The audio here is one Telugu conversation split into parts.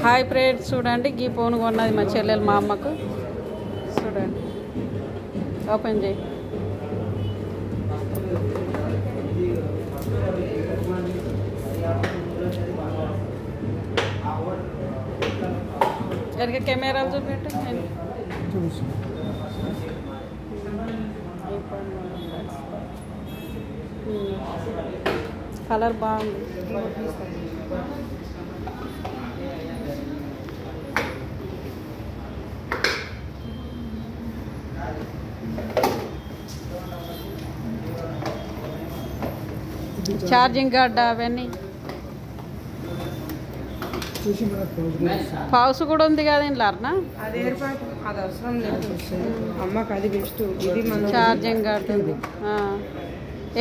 హాయ్ ఫ్రెండ్స్, చూడండి ఈ ఫోన్ కొన్నది మా చెల్లెలు మా అమ్మకు. చూడండి, ఓపెన్ చేయి. జరిగే కెమెరాలు చూపెట్టు. కలర్ బాగుంది. ఛార్జింగ్ గడ్డ అవన్నీ పౌస్ కూడా ఉంది కదా ఇంట్లో. అది ఏర్పాటు, అది అవసరం లేదు అమ్మకి, అది బెస్ట్. ఇది మన ఛార్జింగ్ గడ్డ ఉంది.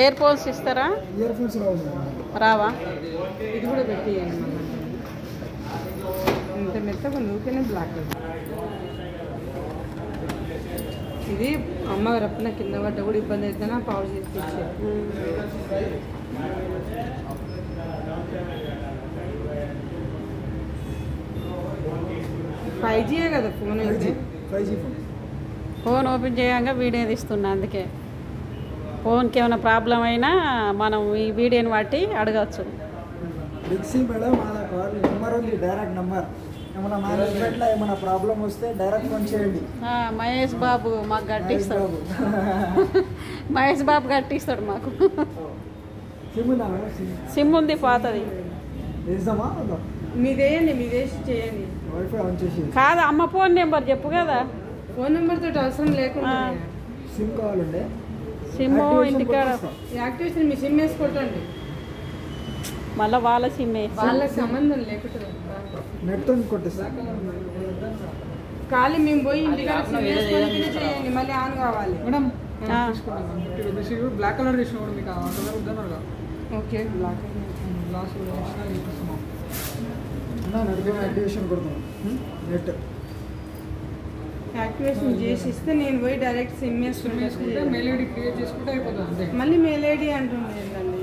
ఇయర్ ఫోన్స్ ఇస్తారా? రావా? ఇది కూడా పెట్టియండి. ఇంత మెత్తగా నూకనే బ్లాక్. ఇది అమ్మ రప్పున కింద పడ్డ కూడా ఇబ్బంది అవుతుందా పవర్ చేసి 5G కదా ఫోన్. అయితే 5G ఫోన్ ఓపెన్ చేయంగా వీడియో తీస్తున్నా. అందుకే ఫోన్కి ఏమైనా ప్రాబ్లం అయినా మనం ఈ వీడియోని బట్టి అడగచ్చు. మేడం నెంబర్ ఉంది, డైరెక్ట్ నెంబర్. ఏమైనా మేనేజ్మెంట్లో ఏమైనా ప్రాబ్లం వస్తే డైరెక్ట్ ఫోన్ చేయండి. మహేష్ బాబు మాకు గట్టిస్తాడు. మహేష్ బాబు గట్టిస్తాడు మాకు. సిమ్ ఉంది పాతది. మీదేయండి, మీదేసి చేయండి. కాదు, అమ్మ ఫోన్ నెంబర్ చెప్పు కదా. ఫోన్ నెంబర్ తోటి అవసరం లేకుండా సిమ్ కావాలండి. సిమ్ ఇంటికాడ యాక్టివేషన్ మీ సిమ్ వేసి కొట్టండి. మళ్ళీ వాళ్ళ సిమ్ వాళ్ళకి సంబంధం లేకుండా నెట్ కొట్టేస్తా. ఖాళీ మేము పోయి ఇంటికాడ చేయండి, మళ్ళీ ఆన్ కావాలి. మేడం బ్లాక్ కలర్ చేసిన కూడా మీకు ఓకే. బ్లాక్ యాక్టివేషన్ కొడతాం. నెట్ యాక్టివేషన్ చేసి ఇస్తే నేను పోయి డైరెక్ట్ సిమ్ వేసుకుంటే మెయిల్ ఐడి క్రియేట్ చేసుకుంటే అయిపోతుంది. మళ్ళీ మెయిల్ ఐడి అంటుంది ఏంటండి?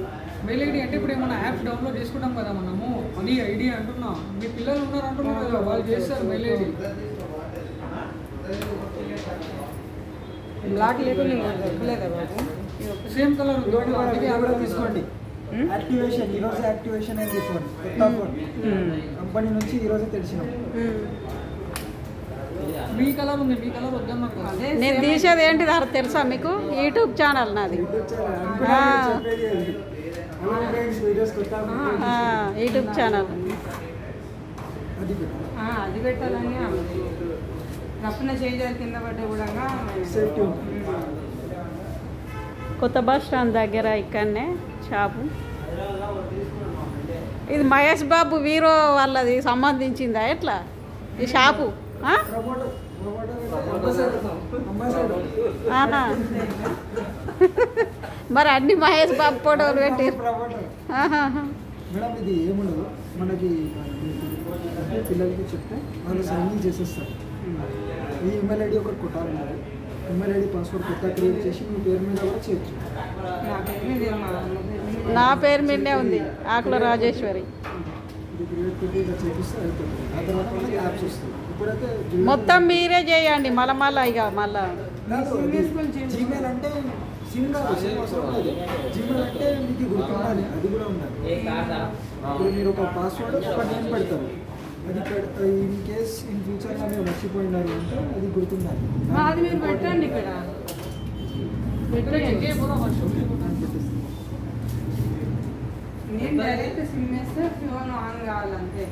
మెయిల్ ఐడి అంటే ఇప్పుడు ఏమైనా యాప్స్ డౌన్లోడ్ చేసుకుంటాం కదా మనము, మనీ ఐడి అంటున్నాం. మీ పిల్లలు ఉన్నారు అంటున్నారు కదా, వాళ్ళు చేస్తారు మెయిల్ ఐడి. బ్లాక్ లేకుండా దొరకలేదా బాబు? సేమ్ కలర్ తీసుకోండి. యాక్టివేషన్ ఈరోజు యాక్టివేషన్ అయింది ఫోన్. కొత్త ఫోన్ కంపెనీ నుంచి ఈరోజే తెలిసినాం. మీ కలర్ ఉంది, మీ కలర్ వద్దన్నారు కదా. నేను తీసేది ఏంటి తెలుసా మీకు? యూట్యూబ్ ఛానల్ నాది. యూట్యూబ్ ఛానల్ అది పెట్టాలని రప్పున చేయాలి. కింద పడ్డ కూడా కొత్త బస్ స్టాండ్ దగ్గర ఇక్కడనే షాపు. ఇది మహేష్ బాబు వీరో వాళ్ళది సంబంధించిందా ఎట్లా ఈ షాపు? మరి అన్ని మహేష్ బాబు ఫోటోలు పెట్టి. మేడం ఇది ఏముండదు, మనకి పిల్లలకి చెప్తే వాళ్ళు సైనింగ్ చేసేస్తారు. ఈ ఈమెయిల్ ఐడి ఒకటి కొట్టాలన్నారు. ఈమెయిల్ ఐడి పాస్వర్డ్ కొత్త క్రియేట్ చేసి మీ పేరు మీద కూడా చేయొచ్చు. నా పేరు మీదే ఉంది, ఆకుల రాజేశ్వరి. చేపిస్తే అయిపోతుంది. ఆ తర్వాత మనకి యాప్స్ వస్తాయి. ఇప్పుడైతే మొత్తం మీరే చేయండి. మళ్ళీ ఇక మళ్ళీ జీమెయిల్ అంటే సిమ్ కాదు, సిమ్ అవసరం లేదు. జీమెయిల్ అంటే మీకు గుర్తుండాలి, అది కూడా ఉండాలి. ఇప్పుడు మీరు ఒక పాస్వర్డ్ ఒక నేమ్ పెడతారు, అది ఇన్ కేస్ ఇన్ ఫ్యూచర్లో మీరు మర్చిపోయినారు అంటే అది గుర్తుండాలి. అది మీరు పెట్టండి ఇక్కడ. నేను డైరెక్ట్ సిమ్ వేస్తే ఫోన్ ఆన్ కావాలంతే.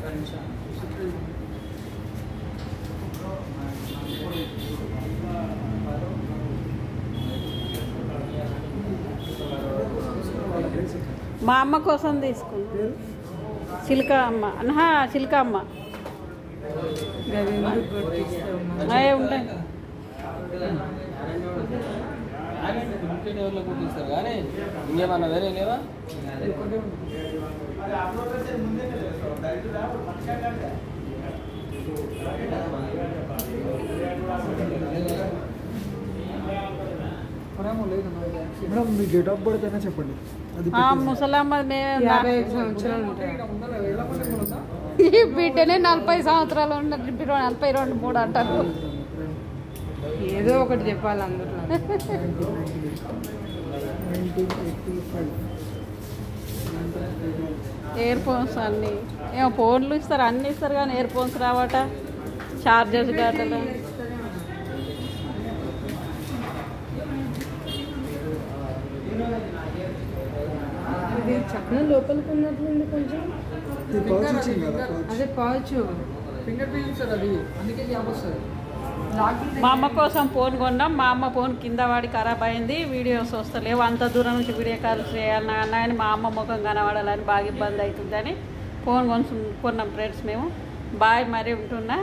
మా అమ్మ కోసం తీసుకుంది. చిలుక అమ్మ, చిలుక అమ్మ అవి ఉంటాయి. కానీ ఇంకేమన్నా వేరే లేవా? Madam me date of birth అయినా చెప్పండి. ముసలమ్మ 50 సంవత్సరాలు ఉంటాయి. ఈ బిడ్డనే 40 సంవత్సరాలు ఉన్నట్టు 42, 43 అంటారు. ఏదో ఒకటి చెప్పాలి అందరూ. 1985. ఇయర్ ఫోన్స్ అన్నీ ఏమో ఫోన్లు ఇస్తారు, అన్నీ ఇస్తారు కానీ ఇయర్ ఫోన్స్ రావట, చార్జర్స్ గట్టలు. ఇది చక్కన లోపలికి ఉన్నట్లుంది కొంచెం. ఇది పౌచ్ ఇచ్చింది కదా, పౌచ్. అదే పౌచ్. ఫింగర్ ప్రింట్ సార్ అది, అందుకే జాబ్ వస్తుంది. మా అమ్మ కోసం ఫోన్ కొన్నాం. మా అమ్మ ఫోన్ కింద వాడి ఖరాబ్ అయింది, వీడియోస్ వస్తలేవు, అంత దూరం నుంచి వీడియో కాల్ చేయాలి నాన్న అని మా అమ్మ ముఖం కనబడాలని బాగా ఇబ్బంది అవుతుందని ఫోన్ కొన్నాం ఫ్రెండ్స్ మేము. బాయ్, మరి ఉంటున్నా.